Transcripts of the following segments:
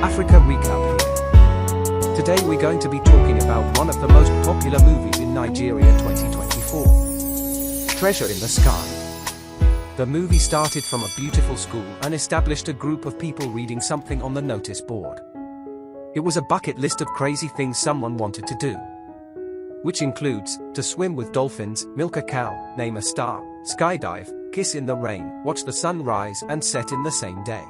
Africa recap here. Today we're going to be talking about one of the most popular movies in Nigeria 2024. Treasure in the Sky. The movie started from a beautiful school and established a group of people reading something on the notice board. It was a bucket list of crazy things someone wanted to do, which includes to swim with dolphins, milk a cow, name a star, skydive, kiss in the rain, watch the sun rise and set in the same day.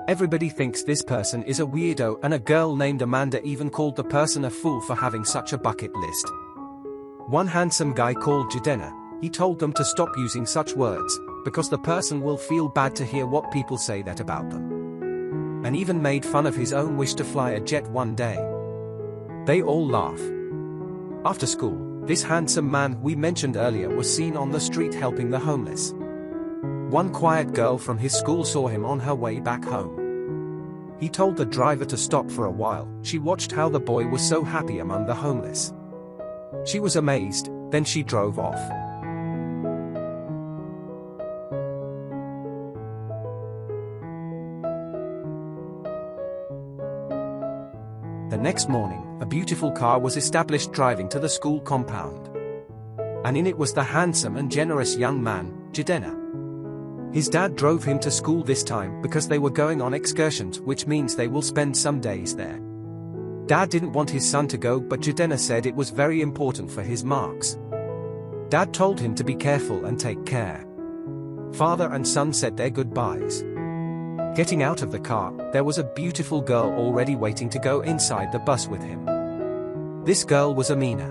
Everybody thinks this person is a weirdo, and a girl named Amanda even called the person a fool for having such a bucket list. One handsome guy called Jidena, he told them to stop using such words, because the person will feel bad to hear what people say that about them. And even made fun of his own wish to fly a jet one day. They all laugh. After school, this handsome man we mentioned earlier was seen on the street helping the homeless. One quiet girl from his school saw him on her way back home. He told the driver to stop for a while. She watched how the boy was so happy among the homeless. She was amazed, then she drove off. The next morning, a beautiful car was established driving to the school compound. And in it was the handsome and generous young man, Jidena. His dad drove him to school this time because they were going on excursions, which means they will spend some days there. Dad didn't want his son to go, but Jidena said it was very important for his marks. Dad told him to be careful and take care. Father and son said their goodbyes. Getting out of the car, there was a beautiful girl already waiting to go inside the bus with him. This girl was Amina.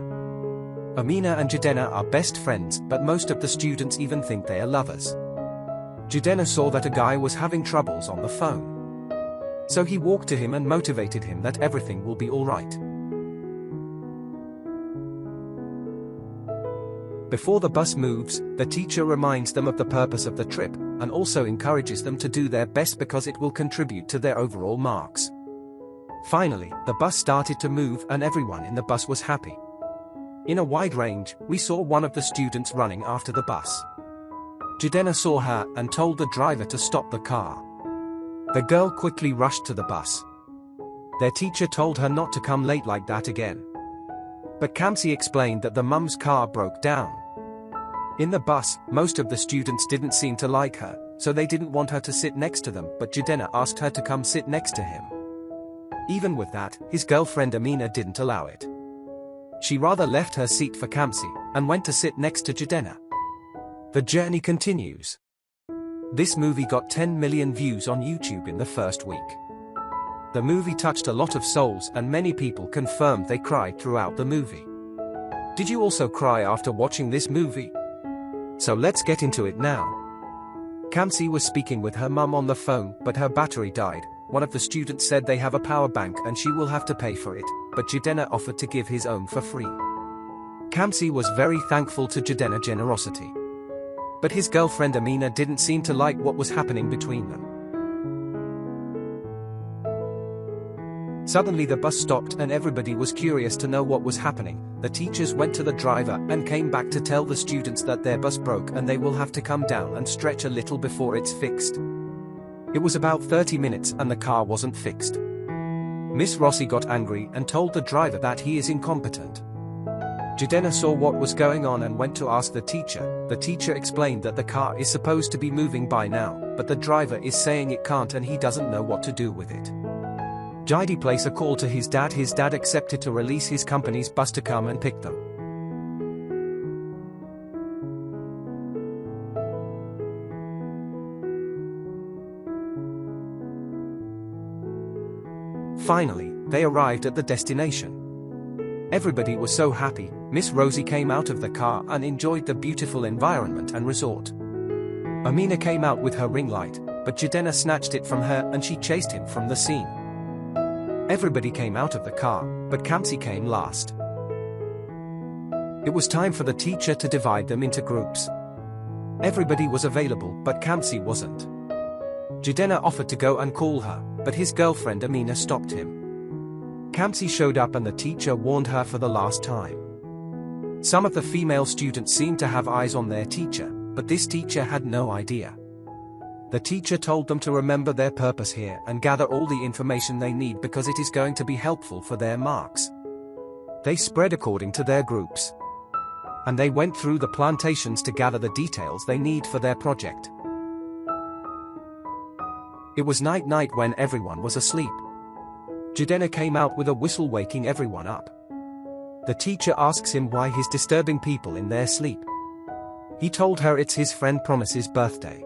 Amina and Jidena are best friends, but most of the students even think they are lovers. Jidena saw that a guy was having troubles on the phone. So he walked to him and motivated him that everything will be alright. Before the bus moves, the teacher reminds them of the purpose of the trip, and also encourages them to do their best because it will contribute to their overall marks. Finally, the bus started to move and everyone in the bus was happy. In a wide range, we saw one of the students running after the bus. Jidena saw her and told the driver to stop the car. The girl quickly rushed to the bus. Their teacher told her not to come late like that again. But Kamsi explained that the mum's car broke down. In the bus, most of the students didn't seem to like her, so they didn't want her to sit next to them, but Jidena asked her to come sit next to him. Even with that, his girlfriend Amina didn't allow it. She rather left her seat for Kamsi, and went to sit next to Jidena. The journey continues. This movie got 10 million views on YouTube in the first week. The movie touched a lot of souls and many people confirmed they cried throughout the movie. Did you also cry after watching this movie? So let's get into it now. Kamsi was speaking with her mum on the phone, but her battery died. One of the students said they have a power bank and she will have to pay for it, but Jidena offered to give his own for free. Kamsi was very thankful to Jidena's generosity. But his girlfriend Amina didn't seem to like what was happening between them. Suddenly the bus stopped and everybody was curious to know what was happening. The teachers went to the driver and came back to tell the students that their bus broke and they will have to come down and stretch a little before it's fixed. It was about 30 minutes and the car wasn't fixed. Miss Rossi got angry and told the driver that he is incompetent. Jidena saw what was going on and went to ask the teacher. The teacher explained that the car is supposed to be moving by now, but the driver is saying it can't and he doesn't know what to do with it. Jidi placed a call to his dad. His dad accepted to release his company's bus to come and pick them. Finally, they arrived at the destination. Everybody was so happy. Miss Rosie came out of the car and enjoyed the beautiful environment and resort. Amina came out with her ring light, but Jidena snatched it from her and she chased him from the scene. Everybody came out of the car, but Kamsi came last. It was time for the teacher to divide them into groups. Everybody was available, but Kamsi wasn't. Jidena offered to go and call her, but his girlfriend Amina stopped him. Kamsi showed up and the teacher warned her for the last time. Some of the female students seemed to have eyes on their teacher, but this teacher had no idea. The teacher told them to remember their purpose here and gather all the information they need because it is going to be helpful for their marks. They spread according to their groups. And they went through the plantations to gather the details they need for their project. It was night when everyone was asleep. Jidenna came out with a whistle waking everyone up. The teacher asks him why he's disturbing people in their sleep. He told her it's his friend Promise's birthday.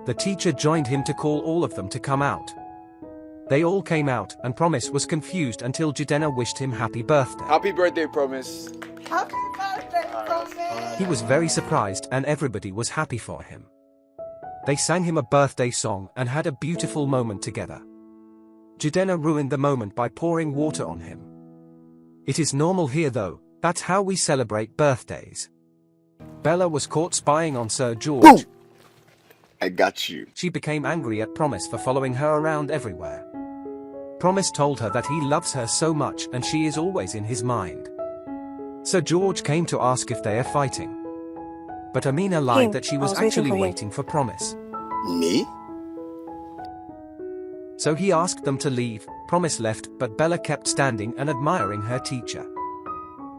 The teacher joined him to call all of them to come out. They all came out and Promise was confused until Jidenna wished him happy birthday. Happy birthday, Promise. Happy birthday, Promise. He was very surprised and everybody was happy for him. They sang him a birthday song and had a beautiful moment together. Jidenna ruined the moment by pouring water on him. It is normal here though, that's how we celebrate birthdays. Bella was caught spying on Sir George. Boom. I got you. She became angry at Promise for following her around everywhere. Promise told her that he loves her so much and she is always in his mind. Sir George came to ask if they are fighting. But Amina lied that she was actually waiting for Promise. Me? So he asked them to leave. Promise left, but Bella kept standing and admiring her teacher.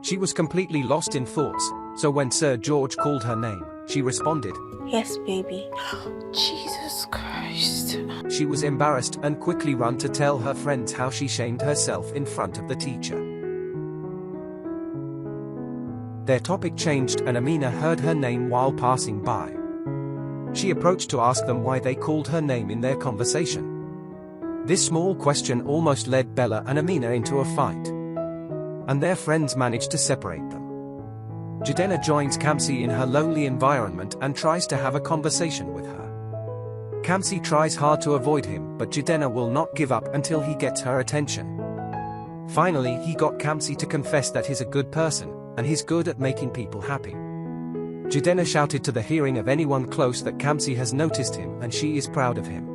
She was completely lost in thoughts, so when Sir George called her name, she responded, Yes, baby. Jesus Christ. She was embarrassed and quickly ran to tell her friends how she shamed herself in front of the teacher. Their topic changed and Amina heard her name while passing by. She approached to ask them why they called her name in their conversation. This small question almost led Bella and Amina into a fight. And their friends managed to separate them. Jidenna joins Kamsi in her lonely environment and tries to have a conversation with her. Kamsi tries hard to avoid him, but Jidenna will not give up until he gets her attention. Finally, he got Kamsi to confess that he's a good person, and he's good at making people happy. Jidenna shouted to the hearing of anyone close that Kamsi has noticed him and she is proud of him.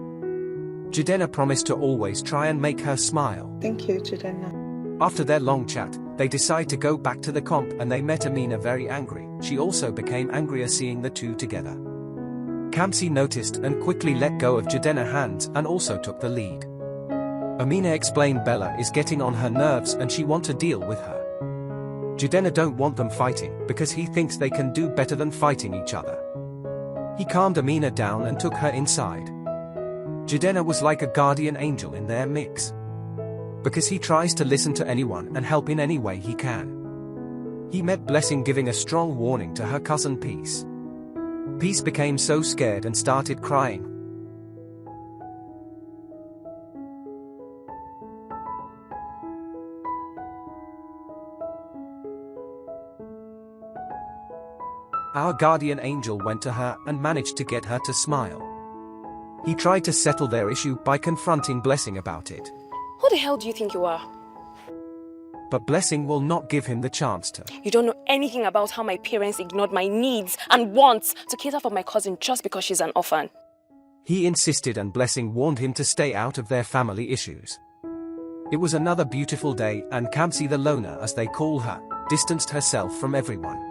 Jidenna promised to always try and make her smile. Thank you, Jidenna. After their long chat, they decide to go back to the comp and they met Amina very angry. She also became angrier seeing the two together. Kamsi noticed and quickly let go of Jidenna's hands and also took the lead. Amina explained Bella is getting on her nerves and she wants to deal with her. Jidenna don't want them fighting because he thinks they can do better than fighting each other. He calmed Amina down and took her inside. Jidenna was like a guardian angel in their mix. Because he tries to listen to anyone and help in any way he can. He met Blessing giving a strong warning to her cousin Peace. Peace became so scared and started crying. Our guardian angel went to her and managed to get her to smile. He tried to settle their issue by confronting Blessing about it. Who the hell do you think you are? But Blessing will not give him the chance to. You don't know anything about how my parents ignored my needs and wants to cater for my cousin just because she's an orphan. He insisted and Blessing warned him to stay out of their family issues. It was another beautiful day and Kamsi the loner, as they call her, distanced herself from everyone.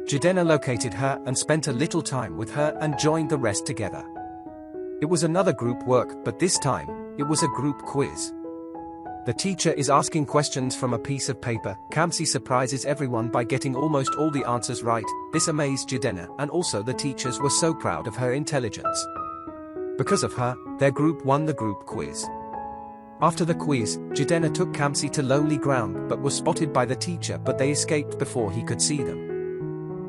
Jidenna located her and spent a little time with her and joined the rest together. It was another group work, but this time, it was a group quiz. The teacher is asking questions from a piece of paper. Kamsi surprises everyone by getting almost all the answers right. This amazed Jidenna, and also the teachers were so proud of her intelligence. Because of her, their group won the group quiz. After the quiz, Jidenna took Kamsi to lonely ground but was spotted by the teacher, but they escaped before he could see them.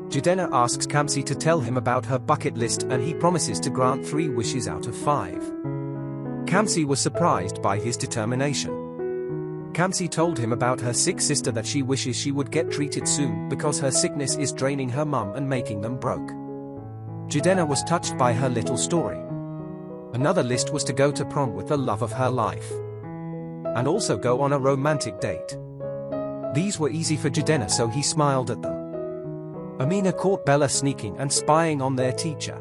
Jidenna asks Kamsi to tell him about her bucket list and he promises to grant 3 wishes out of 5. Kamsi was surprised by his determination. Kamsi told him about her sick sister, that she wishes she would get treated soon because her sickness is draining her mum and making them broke. Jidenna was touched by her little story. Another list was to go to prom with the love of her life. And also go on a romantic date. These were easy for Jidenna, so he smiled at them. Amina caught Bella sneaking and spying on their teacher.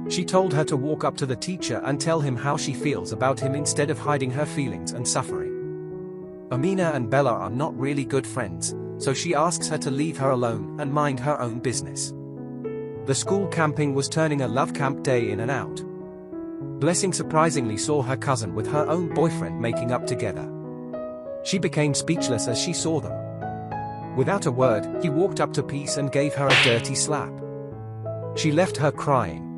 She told her to walk up to the teacher and tell him how she feels about him instead of hiding her feelings and suffering. Amina and Bella are not really good friends, so she asks her to leave her alone and mind her own business. The school camping was turning a love camp day in and out. Blessing surprisingly saw her cousin with her own boyfriend making up together. She became speechless as she saw them. Without a word, he walked up to Peace and gave her a dirty slap. She left her crying.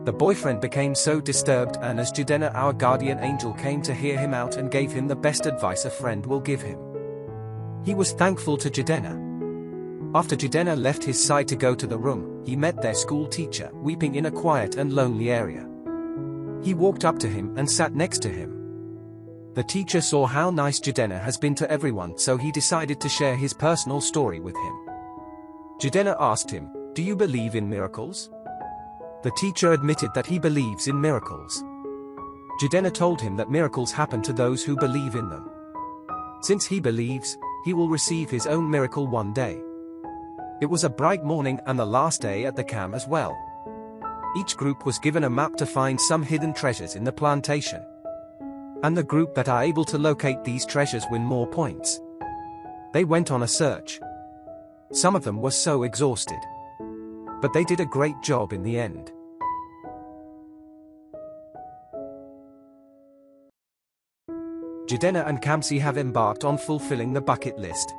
The boyfriend became so disturbed, and as Jidenna, our guardian angel, came to hear him out and gave him the best advice a friend will give him. He was thankful to Jidenna. After Jidenna left his side to go to the room, he met their school teacher, weeping in a quiet and lonely area. He walked up to him and sat next to him. The teacher saw how nice Jidenna has been to everyone, so he decided to share his personal story with him. Jidenna asked him, "Do you believe in miracles?" The teacher admitted that he believes in miracles. Jidenna told him that miracles happen to those who believe in them. Since he believes, he will receive his own miracle one day. It was a bright morning and the last day at the camp as well. Each group was given a map to find some hidden treasures in the plantation. And the group that are able to locate these treasures win more points. They went on a search. Some of them were so exhausted. But they did a great job in the end. Jidenna and Kamsi have embarked on fulfilling the bucket list.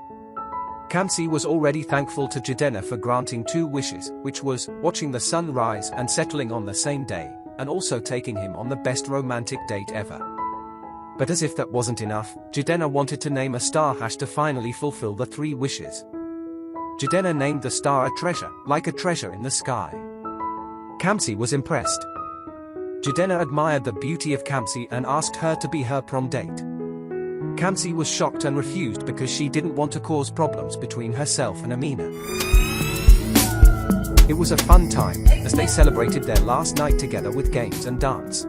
Kamsi was already thankful to Jidenna for granting 2 wishes, which was watching the sun rise and settling on the same day, and also taking him on the best romantic date ever. But as if that wasn't enough, Jidenna wanted to name a star hash to finally fulfill the 3 wishes. Jidenna named the star a treasure, like a treasure in the sky. Kamsi was impressed. Jidenna admired the beauty of Kamsi and asked her to be her prom date. Kamsi was shocked and refused because she didn't want to cause problems between herself and Amina. It was a fun time, as they celebrated their last night together with games and dance.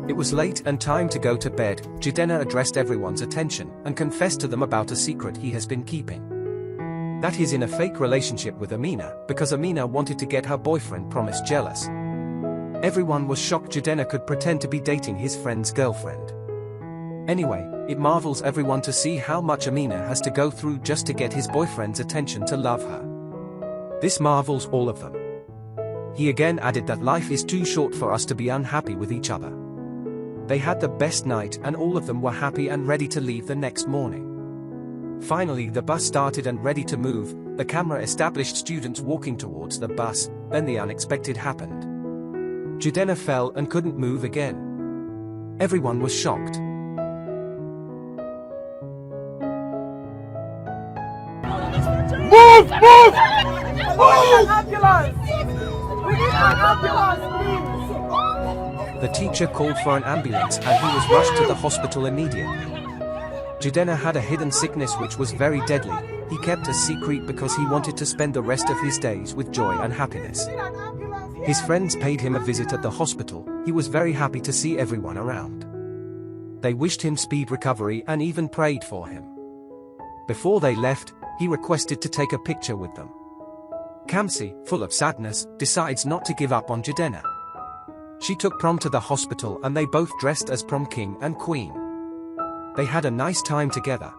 It was late and time to go to bed. Jidenna addressed everyone's attention and confessed to them about a secret he has been keeping. That he's in a fake relationship with Amina, because Amina wanted to get her boyfriend Promise jealous. Everyone was shocked Jidenna could pretend to be dating his friend's girlfriend. Anyway, it marvels everyone to see how much Amina has to go through just to get his boyfriend's attention to love her. This marvels all of them. He again added that life is too short for us to be unhappy with each other. They had the best night and all of them were happy and ready to leave the next morning. Finally, the bus started and ready to move. The camera established students walking towards the bus, then the unexpected happened. Jidenna fell and couldn't move again. Everyone was shocked. Move! Move! Move! Ambulance! We need an ambulance, please! The teacher called for an ambulance and he was rushed to the hospital immediately. Jidenna had a hidden sickness which was very deadly. He kept a secret because he wanted to spend the rest of his days with joy and happiness. His friends paid him a visit at the hospital. He was very happy to see everyone around. They wished him speed recovery and even prayed for him. Before they left, he requested to take a picture with them. Kamsi, full of sadness, decides not to give up on Jidenna. She took Prom to the hospital and they both dressed as prom king and queen. They had a nice time together.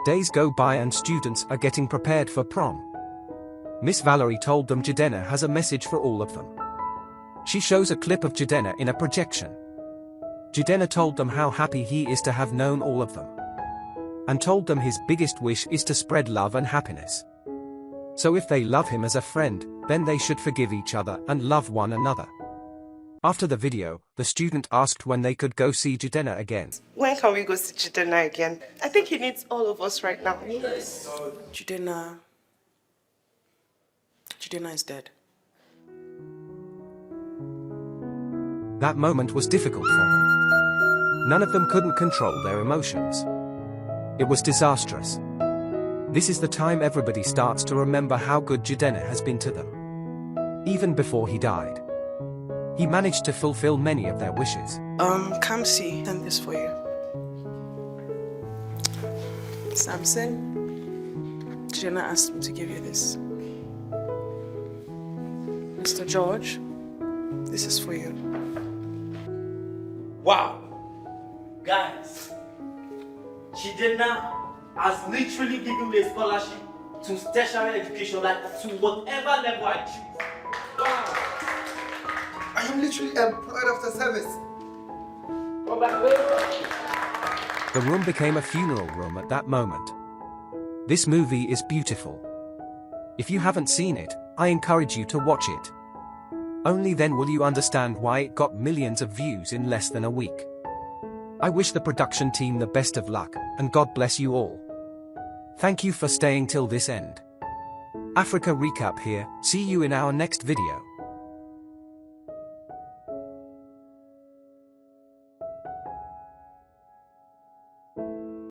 Days go by and students are getting prepared for prom. Miss Valerie told them Jidenna has a message for all of them. She shows a clip of Jidenna in a projection. Jidenna told them how happy he is to have known all of them. And told them his biggest wish is to spread love and happiness. So if they love him as a friend, then they should forgive each other and love one another. After the video, the student asked when they could go see Jidenna again. When can we go see Jidenna again? I think he needs all of us right now. Jidenna is dead. That moment was difficult for them. None of them couldn't control their emotions. It was disastrous. This is the time everybody starts to remember how good Jidenna has been to them. Even before he died. He managed to fulfill many of their wishes. Kamsi sent this for you. Samson, Jidenna asked me to give you this. Mr. George, this is for you. Wow! Guys, Jidenna has literally given me a scholarship to tertiary education, like to whatever level I choose. I am literally employed after service. The room became a funeral room at that moment. This movie is beautiful. If you haven't seen it, I encourage you to watch it. Only then will you understand why it got millions of views in less than a week. I wish the production team the best of luck, and God bless you all. Thank you for staying till this end. Africa Recap here, see you in our next video.